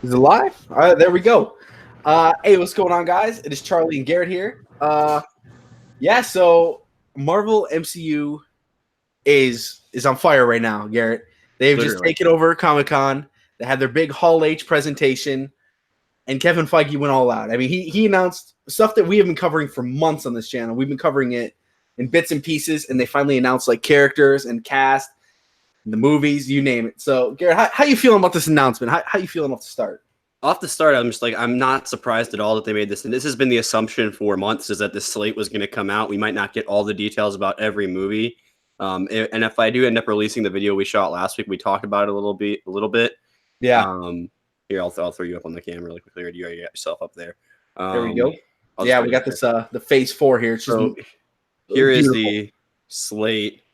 Is it live? All right, there we go. Hey, what's going on, guys? It is Charlie and Garrett here. So Marvel MCU is on fire right now, Garrett. They've just Literally. taken over Comic-Con. They had their big Hall H presentation, and Kevin Feige went all out. I mean, he announced stuff that we have been covering for months on this channel. We've been covering it in bits and pieces, and they finally announced like characters and cast, and the movies, you name it. So, Garrett, how you feeling about this announcement? How you feeling off the start? Off the start, I'm just like, I'm not surprised at all that they made this. And this has been the assumption for months, is that this slate was going to come out. We might not get all the details about every movie. And if I do end up releasing the video we shot last week, we talked about it a little bit. Yeah. Here, I'll throw you up on the camera really quickly. Or do you already got yourself up there? There we go. Yeah, we got this the phase 4 here. It's just so here is beautiful. the slate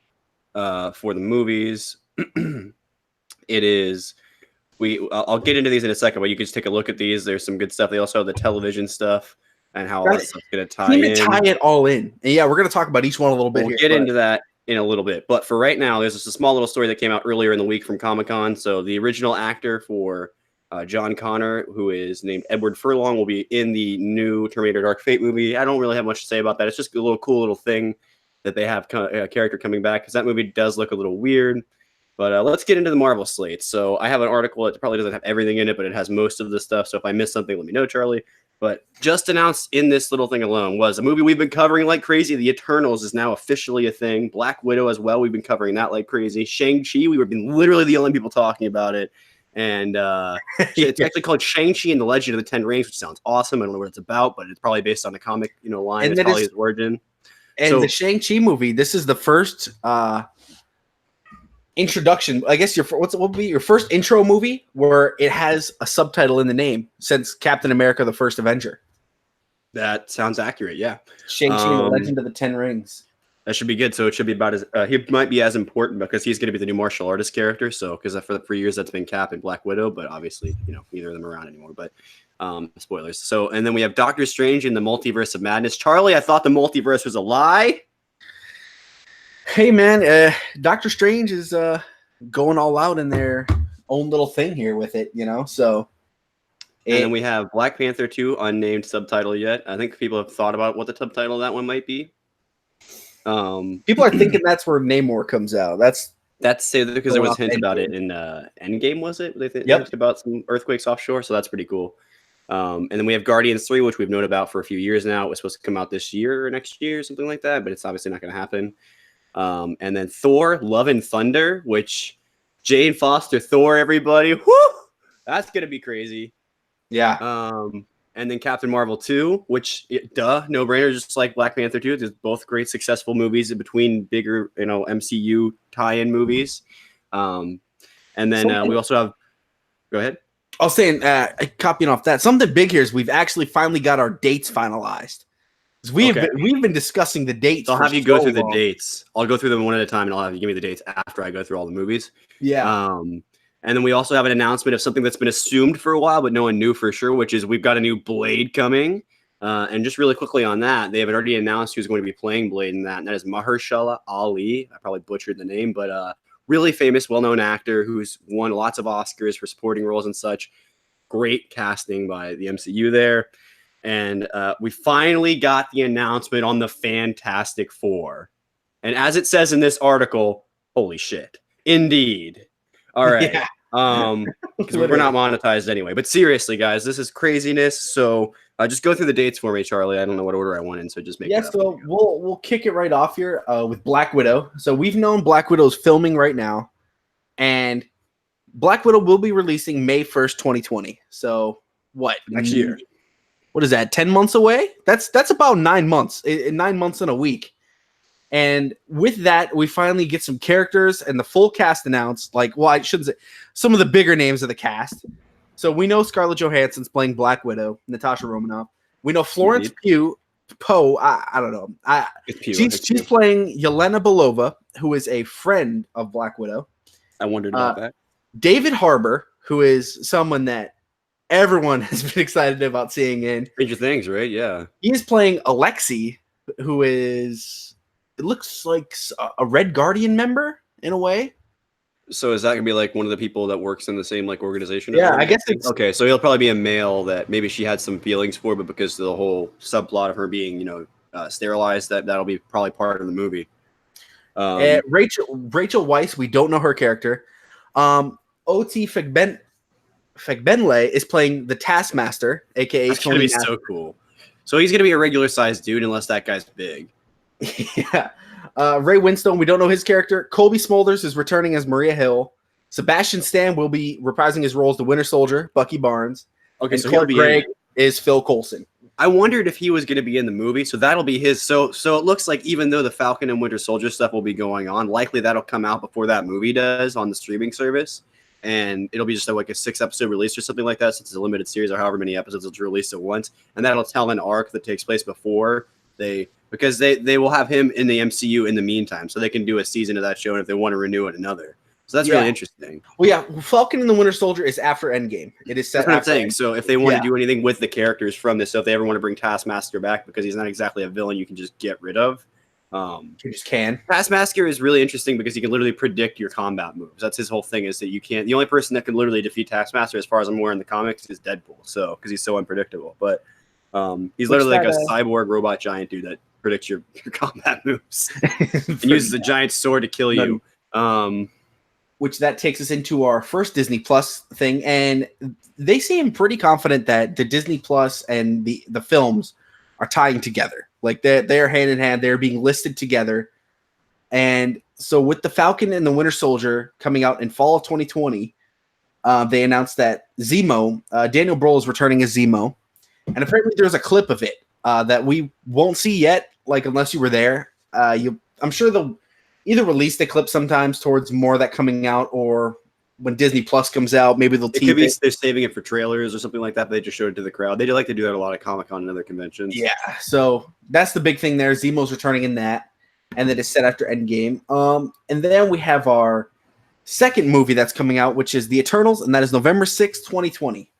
for the movies. It is. I'll get into these in a second, but you can just take a look at these. There's some good stuff. They also have the television stuff and how all that stuff's going to tie in. Tie it all in. And yeah, we're going to talk about each one a little bit. We'll get into that in a little bit. But for right now, there's just a small little story that came out earlier in the week from Comic-Con. So the original actor for John Connor, who is named Edward Furlong, will be in the new Terminator Dark Fate movie. I don't really have much to say about that. It's just a little cool little thing that they have a character coming back, because that movie does look a little weird. But let's get into the Marvel slate. So I have an article that probably doesn't have everything in it, but it has most of the stuff. So if I miss something, let me know, Charlie. But just announced in this little thing alone was a movie we've been covering like crazy. The Eternals is now officially a thing. Black Widow as well. We've been covering that like crazy. ShangChi, we were been literally the only people talking about it. And it's actually called ShangChi and the Legend of the Ten Rings, which sounds awesome. I don't know what it's about, but it's probably based on the comic, line. And it's probably his origin. And the Shang-Chi movie, this is the first introduction. I guess what will be your first intro movie where it has a subtitle in the name since Captain America: The First Avenger. That sounds accurate. Yeah, Shang-Chi and the Legend of the Ten Rings. That should be good. So it should be about as he might be as important because he's going to be the new martial artist character. So because for years that's been Cap and Black Widow, but obviously neither of them are around anymore. But spoilers. So and then we have Doctor Strange in the Multiverse of Madness. Charlie, I thought the multiverse was a lie. Hey man, Doctor Strange is going all out in their own little thing here with it, So, and then we have Black Panther 2, unnamed subtitle yet. I think people have thought about what the subtitle of that one might be. People are thinking that's where Namor comes out. That's because there was hints about it in Endgame, was it? They think about some earthquakes offshore, so that's pretty cool. And then we have Guardians 3, which we've known about for a few years now. It was supposed to come out this year or next year, something like that, but it's obviously not going to happen. And then Thor, Love and Thunder, which Jane Foster Thor, everybody. Whoo! That's going to be crazy. Yeah. And then Captain Marvel 2, which, no-brainer, just like Black Panther 2. There's both great, successful movies in between bigger, MCU tie-in movies. And then we also have... Go ahead. I was saying, copying off that, something big here is we've actually finally got our dates finalized. We've been discussing the dates. So I'll have you go through the dates. I'll go through them one at a time, and I'll have you give me the dates after I go through all the movies. Yeah. And then we also have an announcement of something that's been assumed for a while, but no one knew for sure, which is we've got a new Blade coming. And just really quickly on that, they have already announced who's going to be playing Blade in that, and that is Mahershala Ali. I probably butchered the name, but really famous, well-known actor who's won lots of Oscars for supporting roles and such. Great casting by the MCU there. And we finally got the announcement on the Fantastic Four. And as it says in this article, holy shit. Indeed. All right. Yeah. Because we're not monetized anyway. But seriously, guys, this is craziness. So just go through the dates for me, Charlie. I don't know what order I went in, so just make it up. So we'll kick it right off here with Black Widow. So we've known Black Widow's filming right now. And Black Widow will be releasing May 1st, 2020. So what? Next year. What is that? 10 months away? That's about 9 months. 9 months and a week. And with that, we finally get some characters and the full cast announced. I shouldn't say some of the bigger names of the cast. So we know Scarlett Johansson's playing Black Widow, Natasha Romanoff. We know Florence Pugh. I don't know. She's playing Yelena Belova, who is a friend of Black Widow. I wondered about that. David Harbour, who is someone that everyone has been excited about seeing in Stranger Things, right? Yeah. He is playing Alexei, who is, it looks like a Red Guardian member in a way. So is that gonna be like one of the people that works in the same like organization? Yeah, I guess it's okay. So he'll probably be a male that maybe she had some feelings for, but because of the whole subplot of her being, sterilized, that'll be probably part of the movie. Rachel Weisz. We don't know her character. Oti Fegbenle is playing the Taskmaster, aka That's gonna be so cool. So he's gonna be a regular sized dude unless that guy's big. Yeah. Ray Winstone, we don't know his character. Colby Smulders is returning as Maria Hill. Sebastian Stan will be reprising his role as the Winter Soldier, Bucky Barnes. Okay, and so Clark Gregg is Phil Coulson. I wondered if he was going to be in the movie, so that'll be his. So it looks like even though the Falcon and Winter Soldier stuff will be going on, likely that'll come out before that movie does on the streaming service, and it'll be just like a 6-episode release or something like that, since it's a limited series or however many episodes it's released at once, and that'll tell an arc that takes place before because they will have him in the MCU in the meantime, so they can do a season of that show, and if they want to renew it, another. So that's really interesting. Well, yeah, Falcon and the Winter Soldier is after Endgame. It is set. That's what I'm saying. So if they want to do anything with the characters from this, so if they ever want to bring Taskmaster back, because he's not exactly a villain you can just get rid of. You just can. Taskmaster is really interesting because he can literally predict your combat moves. That's his whole thing, is that you can't. The only person that can literally defeat Taskmaster, as far as I'm aware in the comics, is Deadpool. So because he's so unpredictable, but he's literally like a cyborg robot giant dude that predicts your combat moves and uses a giant sword to kill you. Which that takes us into our first Disney Plus thing, and they seem pretty confident that the Disney Plus and the films are tying together. Like they're hand in hand, they're being listed together. And so with the Falcon and the Winter Soldier coming out in fall of 2020, they announced that Zemo, Daniel Brühl is returning as Zemo, and apparently there's a clip of it that we won't see yet, like unless you were there. I'm sure they'll either release the clip sometimes towards more of that coming out, or when Disney Plus comes out, maybe they'll tease it. They're saving it for trailers or something like that. But they just showed it to the crowd. They do like to do that a lot at Comic-Con and other conventions. Yeah, so that's the big thing there. Zemo's returning in that, and then it's set after Endgame. And then we have our second movie that's coming out, which is The Eternals, and that is November 6th, 2020.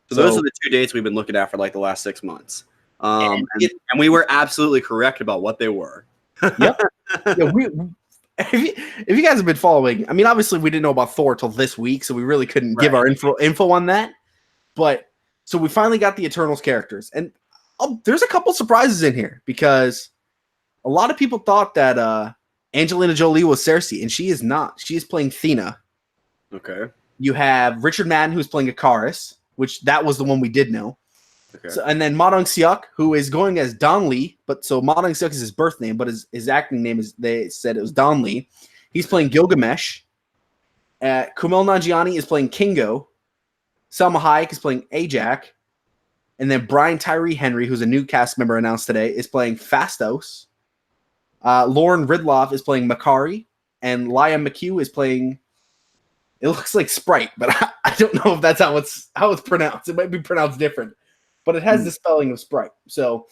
So those are the two dates we've been looking at for like the last 6 months. And we were absolutely correct about what they were. Yep. Yeah, if you guys have been following, I mean, obviously we didn't know about Thor till this week, so we really couldn't give our info on that. But so we finally got the Eternals characters, and there's a couple surprises in here, because a lot of people thought that Angelina Jolie was Cersei, and she is not. She is playing Thena. Okay. You have Richard Madden, who's playing Ikaris, which that was the one we did know. Okay. So, and then Ma Dong-seok, who is going as Don Lee, but so Ma Dong-seok is his birth name, but his acting name is, they said it was Don Lee. He's playing Gilgamesh. Kumail Nanjiani is playing Kingo. Salma Hayek is playing Ajak. And then Brian Tyree Henry, who's a new cast member announced today, is playing Phastos. Lauren Ridloff is playing Makari. And Liam McHugh is playing, it looks like Sprite, but I don't know if that's how it's pronounced. It might be pronounced different. But it has the spelling of Sprite, so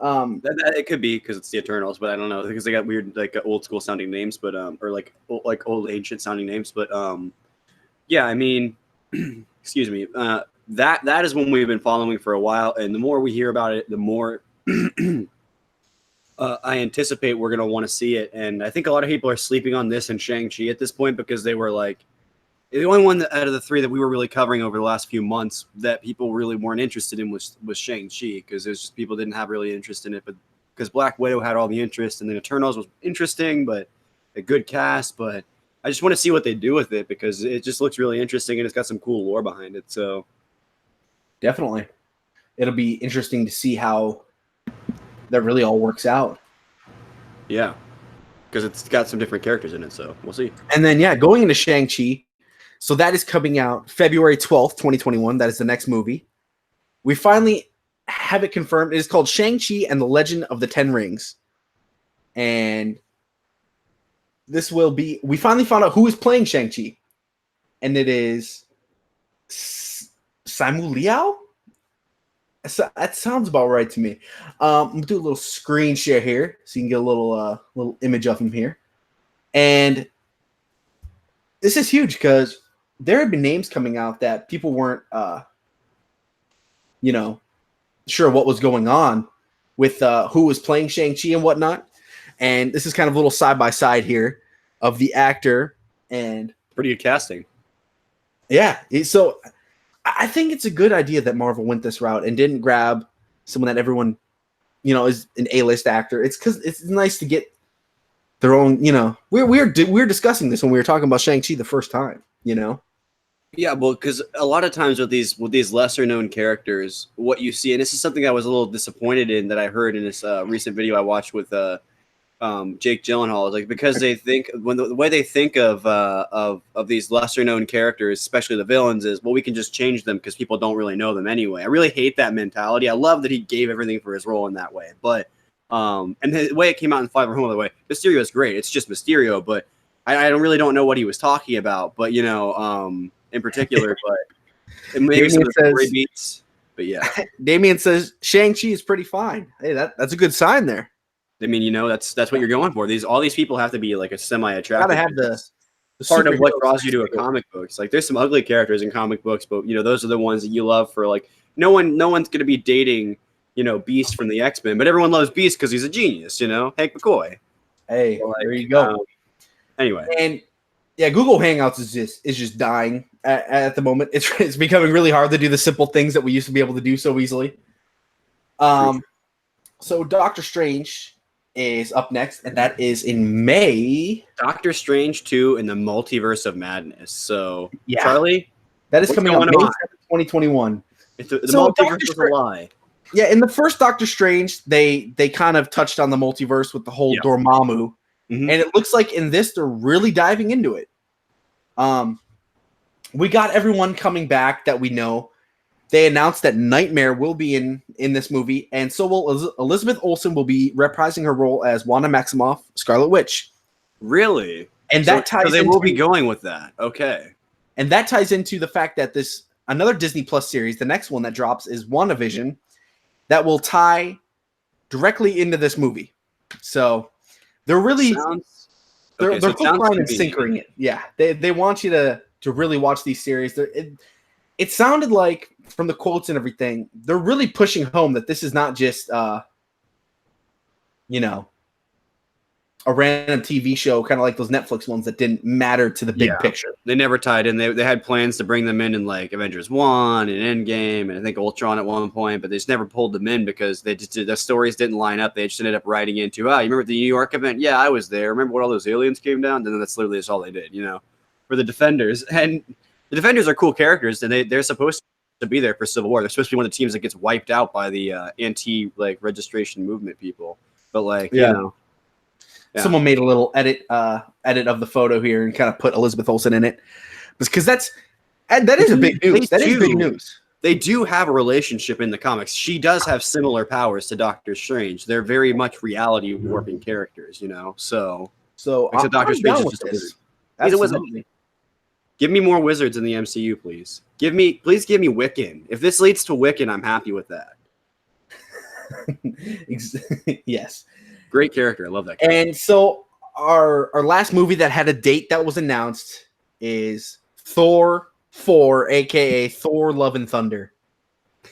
it could be because it's the Eternals, but I don't know, because they got weird like old school sounding names, but or like old ancient sounding names, but yeah, I mean, excuse me, that is one we've been following for a while, and the more we hear about it, the more I anticipate we're gonna want to see it, and I think a lot of people are sleeping on this and Shang-Chi at this point, because they were like, the only one out of the three that we were really covering over the last few months that people really weren't interested in was Shang-Chi, because there's just people didn't have really interest in it, but because Black Widow had all the interest, and then Eternals was interesting, but a good cast, but I just want to see what they do with it, because it just looks really interesting, and it's got some cool lore behind it, so. Definitely. It'll be interesting to see how that really all works out. Yeah, because it's got some different characters in it, so we'll see. And then, yeah, going into Shang-Chi, so that is coming out February 12th, 2021. That is the next movie. We finally have it confirmed. It is called Shang-Chi and the Legend of the Ten Rings. And this will be... We finally found out who is playing Shang-Chi. And it is Simu Liu? That sounds about right to me. I'm going to do a little screen share here so you can get a little image of him here. And this is huge because there have been names coming out that people weren't, sure what was going on with who was playing Shang-Chi and whatnot. And this is kind of a little side-by-side here of the actor And pretty good casting. Yeah, so I think it's a good idea that Marvel went this route and didn't grab someone that everyone, is an A-list actor. It's because it's nice to get their own. We're discussing this when we were talking about Shang-Chi the first time. Yeah, well, because a lot of times with these lesser known characters, what you see, and this is something I was a little disappointed in that I heard in this recent video I watched with Jake Gyllenhaal, is like because they think the way they think of these lesser known characters, especially the villains, is we can just change them because people don't really know them anyway. I really hate that mentality. I love that he gave everything for his role in that way, but and the way it came out in Far From Home, by the way, Mysterio is great. It's just Mysterio, but I don't know what he was talking about, but in particular, but maybe some of the story beats. But yeah, Damien says Shang-Chi is pretty fine. Hey, that's a good sign there. I mean, that's what you're going for. All these people have to be like a semi-attractive. Gotta have the part of what draws you to a comic book. It's like there's some ugly characters in comic books, but those are the ones that you love for. Like no one's gonna be dating Beast from the X-Men, but everyone loves Beast because he's a genius. Hank McCoy. Hey, so there you go. Anyway, and yeah, Google Hangouts is just dying at the moment. It's becoming really hard to do the simple things that we used to be able to do so easily. So Doctor Strange is up next, and that is in May. Doctor Strange 2 in the Multiverse of Madness. So, yeah. Charlie, that is coming out May 2021. The multiverse is a lie. Yeah, in the first Doctor Strange, they kind of touched on the multiverse with the whole Dormammu, and it looks like in this they're really diving into it. We got everyone coming back that we know. They announced that Nightmare will be in this movie, and so will Elizabeth Olsen will be reprising her role as Wanda Maximoff, Scarlet Witch. Really? And that ties. So they will be going with that. Okay. And that ties into the fact that another Disney Plus series, the next one that drops is WandaVision, that will tie directly into this movie. So they're really they're hook, line, and sinkering it. Yeah, they want you to really watch these series. It sounded like, from the quotes and everything, they're really pushing home that this is not just, a random TV show, kind of like those Netflix ones that didn't matter to the big picture. They never tied in. They had plans to bring them in like Avengers 1 and Endgame and I think Ultron at one point, but they just never pulled them in because the stories didn't line up. They just ended up writing into, you remember the New York event? Yeah, I was there. Remember when all those aliens came down? And then that's literally just all they did, for the Defenders. And the Defenders are cool characters, and they're supposed to be there for Civil War. They're supposed to be one of the teams that gets wiped out by the anti-registration movement people. But someone made a little edit of the photo here and kind of put Elizabeth Olsen in it, because that is a big news. That is big news. They do have a relationship in the comics. She does have similar powers to Doctor Strange. They're very much reality warping characters, So Doctor Strange is just a wizard. He's a wizard. Give me more wizards in the MCU, please. Please give me Wiccan. If this leads to Wiccan, I'm happy with that. Yes. Great character. I love that character. And so our last movie that had a date that was announced is Thor 4, aka Thor Love and Thunder.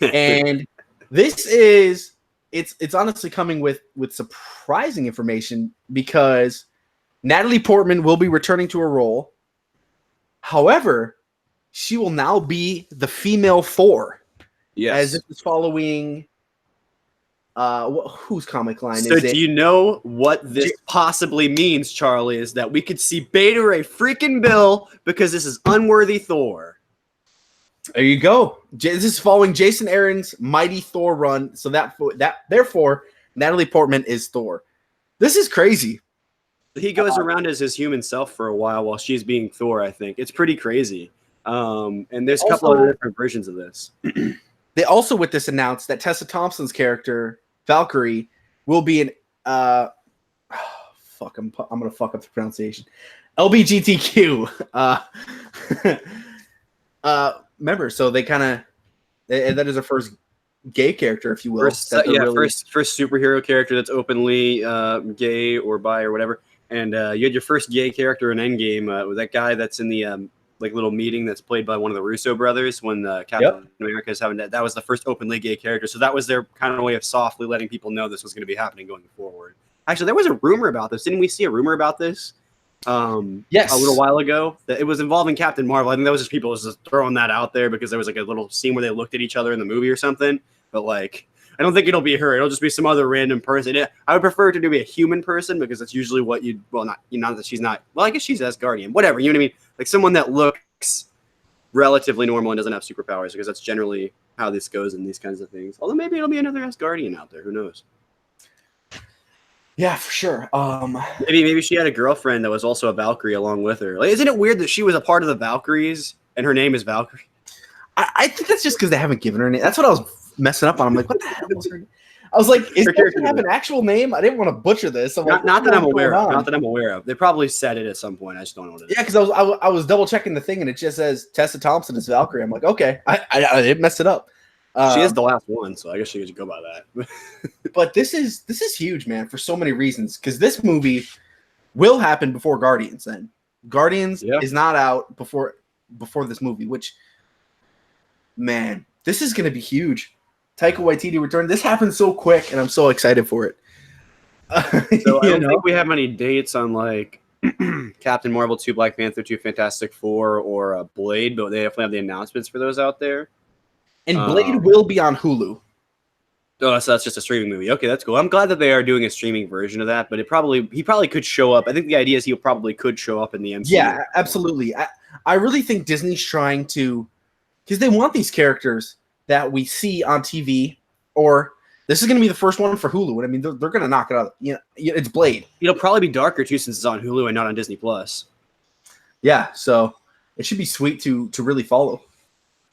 And this is it's honestly coming with surprising information, because Natalie Portman will be returning to her role. However, she will now be the female Thor. Yes. As if it's following whose comic line so is it? So do you know what this possibly means, Charlie? Is that we could see Beta Ray freaking Bill because this is unworthy Thor. There you go. This is following Jason Aaron's Mighty Thor run. So therefore Natalie Portman is Thor. This is crazy. He goes around as his human self for a while she's being Thor, I think. It's pretty crazy. And there's a couple other different versions of this. They also, with this, announced that Tessa Thompson's character, Valkyrie, will be an I'm going to fuck up the pronunciation. LBGTQ member. So they kind of, that is her first gay character, if you will. First superhero character that's openly gay or bi or whatever. And you had your first gay character in Endgame with that guy that's in the little meeting that's played by one of the Russo brothers when Captain America is having that. That was the first openly gay character. So that was their kind of way of softly letting people know this was going to be happening going forward. Actually, there was a rumor about this. Didn't we see a rumor about this? Yes. a little while ago. That it was involving Captain Marvel. I think that was just people just throwing that out there because there was like a little scene where they looked at each other in the movie or something. But like, I don't think it'll be her. It'll just be some other random person. I would prefer it to be a human person because that's usually what you. Well, not that she's not. Well, I guess she's Asgardian. Whatever. You know what I mean? Like someone that looks relatively normal and doesn't have superpowers because that's generally how this goes in these kinds of things. Although maybe it'll be another Asgardian out there. Who knows? Yeah, for sure. Maybe she had a girlfriend that was also a Valkyrie along with her. Like, isn't it weird that she was a part of the Valkyries and her name is Valkyrie? I think that's just because they haven't given her a name. That's what I was messing up on. I'm like, what the hell was her name? I was like, is she have an actual name? I didn't want to butcher this. I'm like, not that I'm aware of. Not that I'm aware of. They probably said it at some point. I just don't know what it is. Yeah, because I was double checking the thing and it just says Tessa Thompson is Valkyrie. I'm like, okay, I didn't mess it up. She is the last one, so I guess she could go by that. But this is huge, man, for so many reasons. Because this movie will happen before Guardians. Then Guardians is not out before this movie, which, man, this is going to be huge. Taika Waititi return. This happened so quick, and I'm so excited for it. So I don't think we have any dates on like Captain Marvel 2, Black Panther 2, Fantastic Four, or Blade, but they definitely have the announcements for those out there. And Blade will be on Hulu. Oh, so that's just a streaming movie. Okay, that's cool. I'm glad that they are doing a streaming version of that, but he probably could show up. I think the idea is he probably could show up in the MCU. Yeah, absolutely. I really think Disney's trying to, because they want these characters that we see on TV, or this is going to be the first one for Hulu. I mean, they're going to knock it out. You know, it's Blade. It'll probably be darker too since it's on Hulu and not on Disney Plus. Yeah, so it should be sweet to really follow.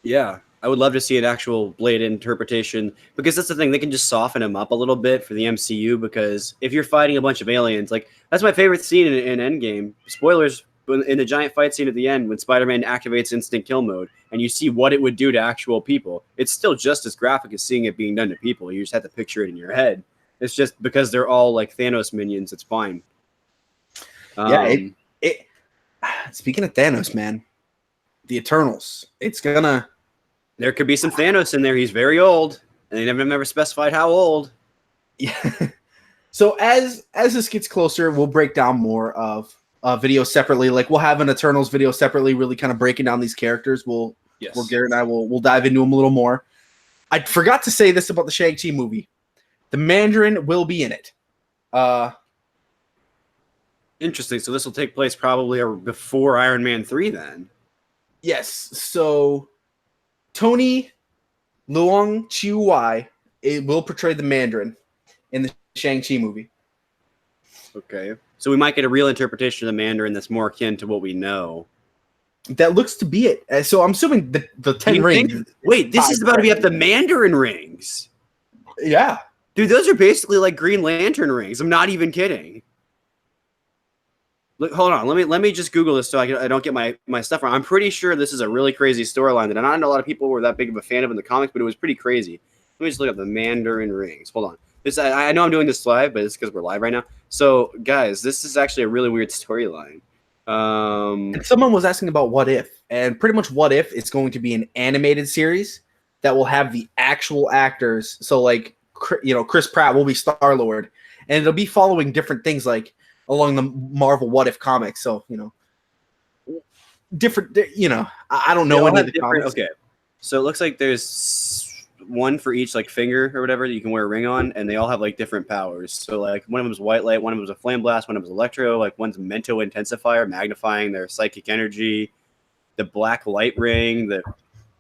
Yeah. I would love to see an actual Blade interpretation because that's the thing. They can just soften him up a little bit for the MCU because if you're fighting a bunch of aliens, like that's my favorite scene in Endgame. Spoilers, in the giant fight scene at the end when Spider-Man activates instant kill mode and you see what it would do to actual people. It's still just as graphic as seeing it being done to people. You just have to picture it in your head. It's just because they're all like Thanos minions. It's fine. Speaking of Thanos, man, the Eternals, there could be some Thanos in there. He's very old, and they never specified how old. Yeah. So as this gets closer, we'll break down more of videos separately. Like we'll have an Eternals video separately, really kind of breaking down these characters. Where Garrett and I will dive into them a little more. I forgot to say this about the ShangChi movie. The Mandarin will be in it. Interesting. So this will take place probably before Iron Man 3 then. Yes. So Tony Leung Chiu-wai will portray the Mandarin in the ShangChi movie. Okay. So we might get a real interpretation of the Mandarin that's more akin to what we know. That looks to be it. So I'm assuming the 10 rings. Wait, this is about to be up the Mandarin rings. Yeah. Dude, those are basically like Green Lantern rings. I'm not even kidding. Look, hold on. Let me just Google this so I don't get my stuff wrong. I'm pretty sure this is a really crazy storyline that I don't know a lot of people were that big of a fan of in the comics, but it was pretty crazy. Let me just look up the Mandarin rings. Hold on. I know I'm doing this live, but it's because we're live right now. So, guys, this is actually a really weird storyline. Someone was asking about What If, and pretty much What If is going to be an animated series that will have the actual actors. So, like, Chris Pratt will be Star-Lord, and it'll be following different things like along the Marvel What If comics. So, different, I don't know any of the comics. Okay. So it looks like there's one for each like finger or whatever that you can wear a ring on, and they all have like different powers. So like one of them is white light, one of them is a flame blast, one of them is electro, like one's mento intensifier, magnifying their psychic energy, the black light ring, the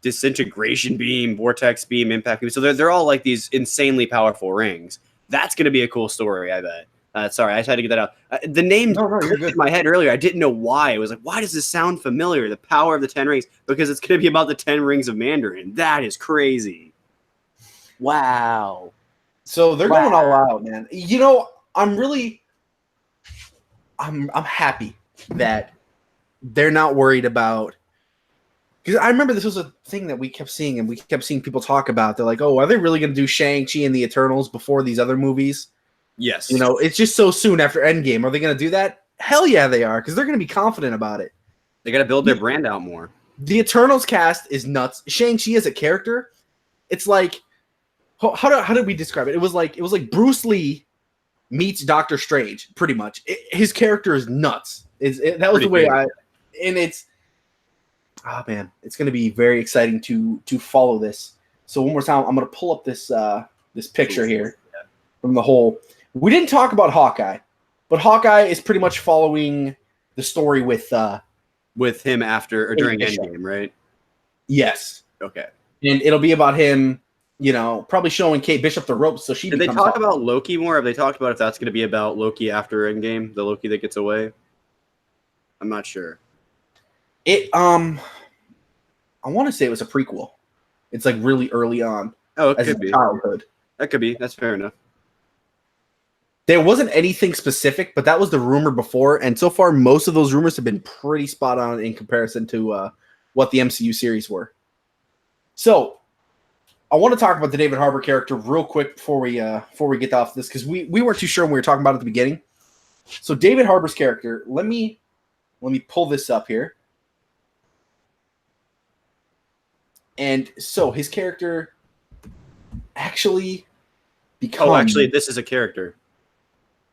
disintegration beam, vortex beam, impact beam. So they're all like these insanely powerful rings. That's going to be a cool story, I bet. Sorry, I just had to get that out. The name clicked in my head earlier. I didn't know why. I was like, why does this sound familiar? The power of the 10 rings. Because it's going to be about the 10 rings of Mandarin. That is crazy. Wow. So they're going all out, man. I'm happy that they're not worried about, because I remember this was a thing that we kept seeing, and we kept seeing people talk about. They're like, oh, are they really going to do Shang-Chi and the Eternals before these other movies? Yes. It's just so soon after Endgame. Are they going to do that? Hell yeah, they are, because they're going to be confident about it. They got to build their brand out more. The Eternals cast is nuts. Shang-Chi as a character, it's like, how did we describe it? It was like Bruce Lee meets Doctor Strange, pretty much. His character is nuts. That was Pretty the way crazy. and it's man, it's going to be very exciting to follow this. So one more time, I'm going to pull up this this picture here from the whole. We didn't talk about Hawkeye, but Hawkeye is pretty much following the story with him after or during Endgame, right? Yes. Okay. And it'll be about him, probably showing Kate Bishop the ropes so she Did they becomes talk Hawkeye. about Loki more? Have they talked about if that's going to be about Loki after Endgame, the Loki that gets away? I'm not sure. I want to say it was a prequel. It's like really early on. Oh, it as could be. childhood. That could be. That's fair enough. There wasn't anything specific, but that was the rumor before, and so far most of those rumors have been pretty spot on in comparison to what the MCU series were. So, I want to talk about the David Harbour character real quick before we get off this, because we weren't too sure when we were talking about it at the beginning. So, David Harbour's character, let me pull this up here. And so his character actually becomes. Oh, actually, this is a character.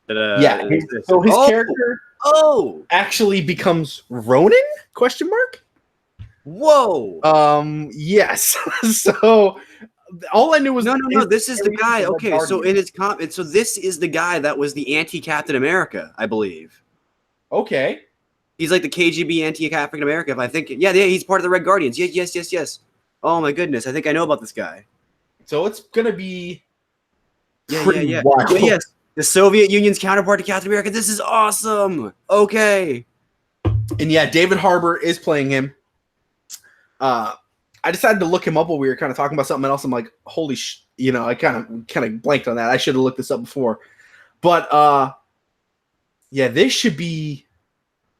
That, his character actually becomes Ronin? Question mark. Whoa. Yes. So all I knew was no. This is the guy. Okay, so in his so this is the guy that was the anti-Captain America, I believe. Okay. He's like the KGB anti-Captain America. If I think, yeah, he's part of the Red Guardians. Yes. Oh my goodness, I think I know about this guy. So it's gonna be pretty wild. Yes, the Soviet Union's counterpart to Captain America. This is awesome. Okay. And yeah, David Harbour is playing him. I decided to look him up while we were kind of talking about something else. I'm like, holy I kind of blanked on that. I should have looked this up before. But yeah, this should be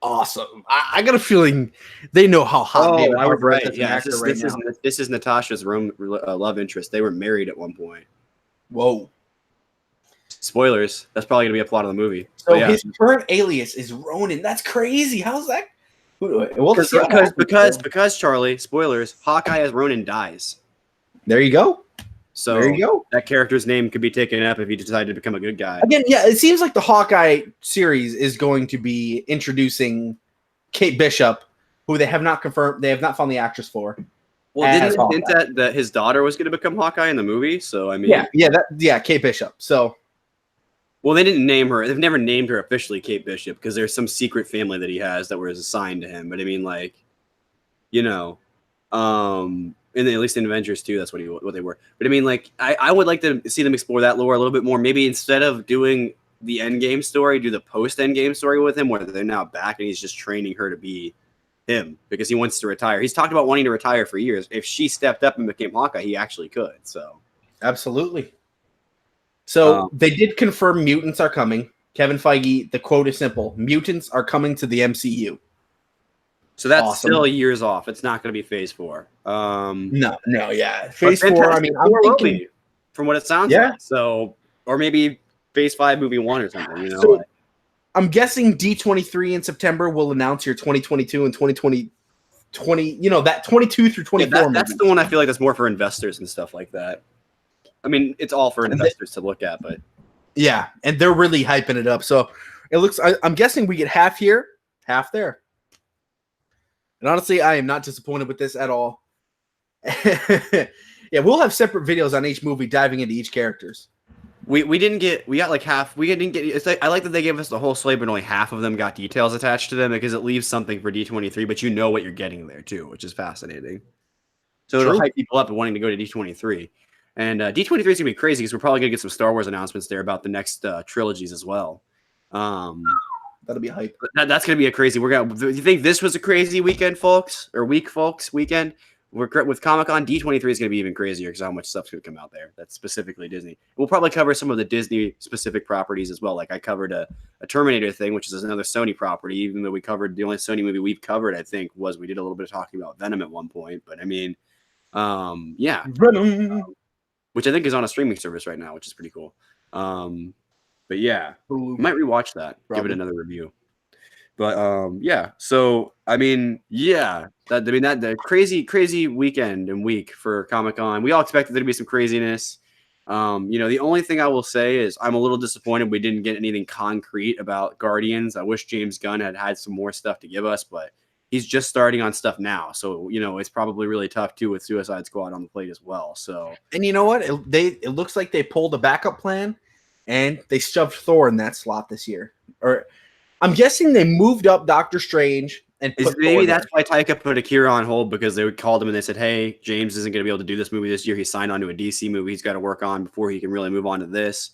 awesome. I got a feeling they know how hot David Harbour is as an actor right now. This is Natasha's love interest. They were married at one point. Whoa. Spoilers. That's probably going to be a plot of the movie. So his current alias is Ronin. That's crazy. How's that? Because Charlie, spoilers, Hawkeye as Ronin dies. There you go. So there you go. That character's name could be taken up if he decided to become a good guy. Again, yeah, it seems like the Hawkeye series is going to be introducing Kate Bishop, who they have not confirmed. They have not found the actress for. Well, didn't they hint that his daughter was going to become Hawkeye in the movie? So I mean, Kate Bishop. So. Well, they didn't name her. They've never named her officially Kate Bishop because there's some secret family that he has that was assigned to him. But I mean, like, and at least in Avengers 2, that's what they were. But I mean, like, I would like to see them explore that lore a little bit more. Maybe instead of doing the Endgame story, do the post-Endgame story with him, where they're now back and he's just training her to be him because he wants to retire. He's talked about wanting to retire for years. If she stepped up and became Hawkeye, he actually could. So absolutely. So they did confirm mutants are coming. Kevin Feige, the quote is simple: mutants are coming to the MCU. So that's still years off. It's not going to be Phase 4. Yeah. Phase 4, I mean, I'm thinking, from what it sounds like. So, or maybe Phase 5 movie 1 or something, So I'm guessing D23 in September will announce your 2022 and 2020, that 22 through 24. That's the one I feel like that's more for investors and stuff like that. I mean, it's all for investors to look at, but yeah, and they're really hyping it up. So it looks. I'm guessing we get half here, half there. And honestly, I am not disappointed with this at all. Yeah, we'll have separate videos on each movie diving into each characters. We got like half. We didn't get. It's like, I like that they gave us the whole slate, but only half of them got details attached to them because it leaves something for D23. But you know what you're getting there too, which is fascinating. So it'll hype people up and wanting to go to D23. And D23 is going to be crazy because we're probably going to get some Star Wars announcements there about the next trilogies as well. That'll be hype. That's going to be a crazy. Do you think this was a crazy weekend, folks? Or week, folks? Weekend? With Comic-Con, D23 is going to be even crazier because how much stuff's going to come out there. That's specifically Disney. We'll probably cover some of the Disney-specific properties as well. Like I covered a Terminator thing, which is another Sony property, even though we covered the only Sony movie we've covered, I think, was we did a little bit of talking about Venom at one point. But I mean, yeah. Venom. Which I think is on a streaming service right now, which is pretty cool. But yeah, might rewatch that, give it another review. But yeah, so I mean, yeah, that crazy weekend and week for Comic-Con. We all expected there to be some craziness. The only thing I will say is I'm a little disappointed we didn't get anything concrete about Guardians. I wish James Gunn had some more stuff to give us, but he's just starting on stuff now. So, it's probably really tough too with Suicide Squad on the plate as well. So, and you know what? It looks like they pulled a backup plan and they shoved Thor in that slot this year. Or I'm guessing they moved up Doctor Strange and put maybe that's why Taika put Akira on hold, because they called him and they said, hey, James isn't going to be able to do this movie this year. He signed on to a DC movie he's got to work on before he can really move on to this.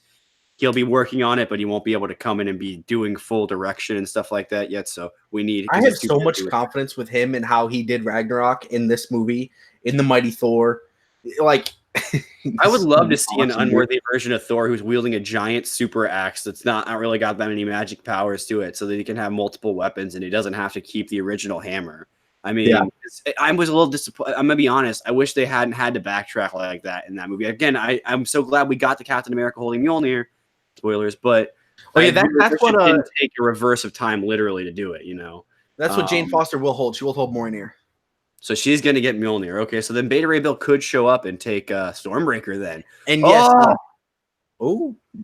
He'll be working on it, but he won't be able to come in and be doing full direction and stuff like that yet. So I have so much confidence with him and how he did Ragnarok in this movie, in the Mighty Thor. Like, I would love to see an unworthy version of Thor who's wielding a giant super axe that's not really got that many magic powers to it, so that he can have multiple weapons and he doesn't have to keep the original hammer. I mean, I was a little disappointed. I'm gonna be honest. I wish they hadn't had to backtrack like that in that movie. Again, I'm so glad we got the Captain America holding Mjolnir. Spoilers, but that's what didn't take a reverse of time literally to do it. That's what Jane Foster will hold. She will hold Mjolnir. So she's going to get Mjolnir. Okay, so then Beta Ray Bill could show up and take Stormbreaker then. And yes.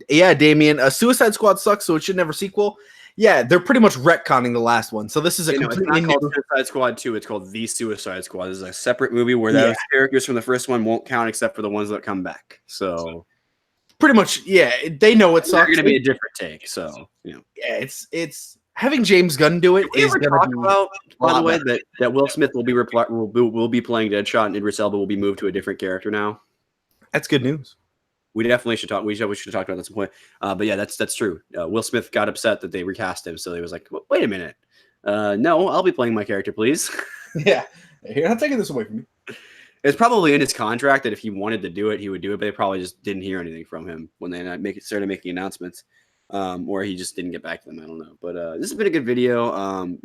Yeah, Damien. Suicide Squad sucks, so it should never sequel. Yeah, they're pretty much retconning the last one. So this is completely new. It's not called Suicide Squad 2. It's called The Suicide Squad. This is a separate movie where those characters from the first one won't count except for the ones that come back. So pretty much, they know it sucks. It's going to be a different take. So, Yeah, it's having James Gunn do it is going to be about, by the way, that Will Smith will be playing Deadshot and Idris Elba will be moved to a different character now. That's good news. We definitely should talk. We should have talked about that at some point. But yeah, that's true. Will Smith got upset that they recast him, so he was like, "Wait a minute, no, I'll be playing my character, please." Yeah, you're not taking this away from me. It's probably in his contract that if he wanted to do it, he would do it, but they probably just didn't hear anything from him when they started making announcements. Or he just didn't get back to them. I don't know. But this has been a good video.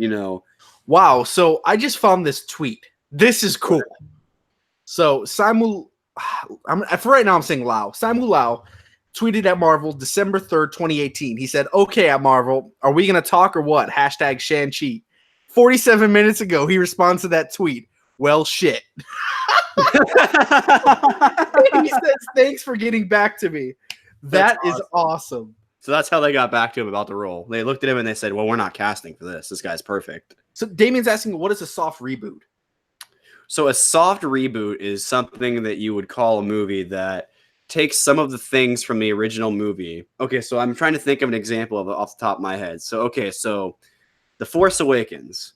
Wow. So I just found this tweet. This is cool. So for right now I'm saying Lau. Simu Lau tweeted at Marvel December 3rd, 2018. He said, "Okay, at Marvel, are we gonna talk or what? Hashtag ShangChi." 47 minutes ago, he responds to that tweet. Well, shit. He says, "Thanks for getting back to me." That is awesome. So that's how they got back to him about the role. They looked at him and they said, well, we're not casting for this. This guy's perfect. So Damien's asking, what is a soft reboot? So a soft reboot is something that you would call a movie that takes some of the things from the original movie. Okay, so I'm trying to think of an example off the top of my head. So The Force Awakens.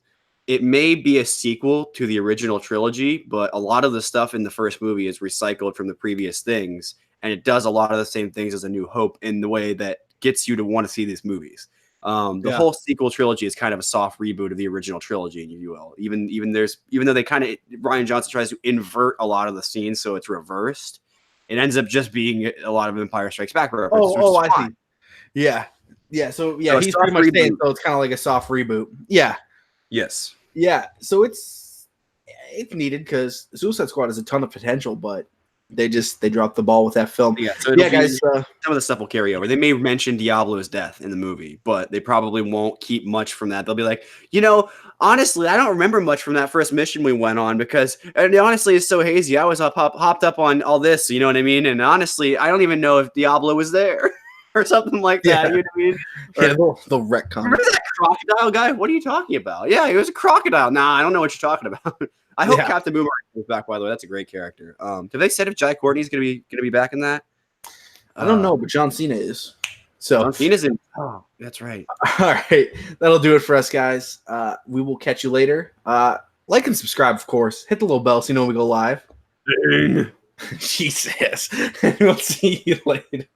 It may be a sequel to the original trilogy, but a lot of the stuff in the first movie is recycled from the previous things. And it does a lot of the same things as A New Hope in the way that gets you to want to see these movies. The whole sequel trilogy is kind of a soft reboot of the original trilogy, if you will. Even though they Rian Johnson tries to invert a lot of the scenes so it's reversed, it ends up just being a lot of Empire Strikes Back references. I see. Yeah. So he's pretty much saying so it's kind of like a soft reboot. Yeah. Yes. Yeah. So it's needed because Suicide Squad has a ton of potential, but they dropped the ball with that film. Yeah, so guys, some of the stuff will carry over. They may mention Diablo's death in the movie, but they probably won't keep much from that. They'll be like, honestly, I don't remember much from that first mission we went on because honestly, it's so hazy. I was hopped up on all this, you know what I mean? And honestly, I don't even know if Diablo was there or something like that. You know what I mean? Yeah, the retcon. Remember that crocodile guy? What are you talking about? Yeah, he was a crocodile. Nah, I don't know what you're talking about. I hope Captain Boomerang comes back. By the way, that's a great character. Have they said if Jai Courtney's gonna be back in that? I don't know, but John Cena is. So John Cena's in. Oh, that's right. All right, that'll do it for us, guys. We will catch you later. Like and subscribe, of course. Hit the little bell so you know when we go live. Jesus, we'll see you later.